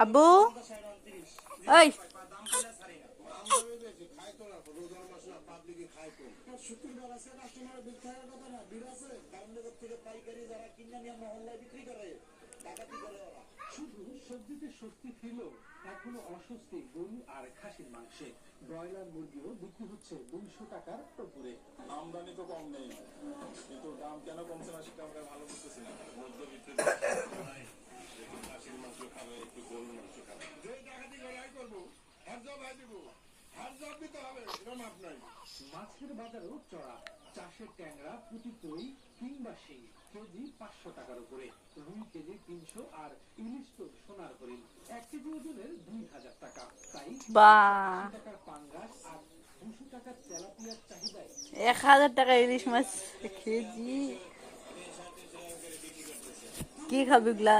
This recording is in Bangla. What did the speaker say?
আব্বু ওই শুধু সবজিতে স্বস্তি ফিরল এখনো অস্বস্তি গরু আর খাসির মাংসে। ব্রয়লার মুরগিও বিক্রি হচ্ছে 200 টাকার উপরে। আমদানি তো কম নেই, কিন্তু দাম কেন কমছে না সেটা আমরা ভালো বুঝতেছি না। মধ্যবিত্ত খাসির মাংস খাবে, একটু গরুর মাংস খাবে, যে ডাকাতি করে আয় করবো, হার জব আয় দিব, হার জব দিতে হবে, এটা মাপ নাই। মাছের বাজারও চড়া। চাষের ট্যাংরা প্রতি কই কিংবা শিং কেজি 500 টাকার উপরে, রুই কেজি 300, আর ইলিশ তো সোনার হরিণ 1 কেজি ওজনের 2000 টাকা। তাই বা 80 টাকার পাঙ্গাস আর 200 টাকার তেলাপিয়ার চাহিদায় 1000 টাকা ইলিশ মাছ কেজি। কি খাবি গুলা?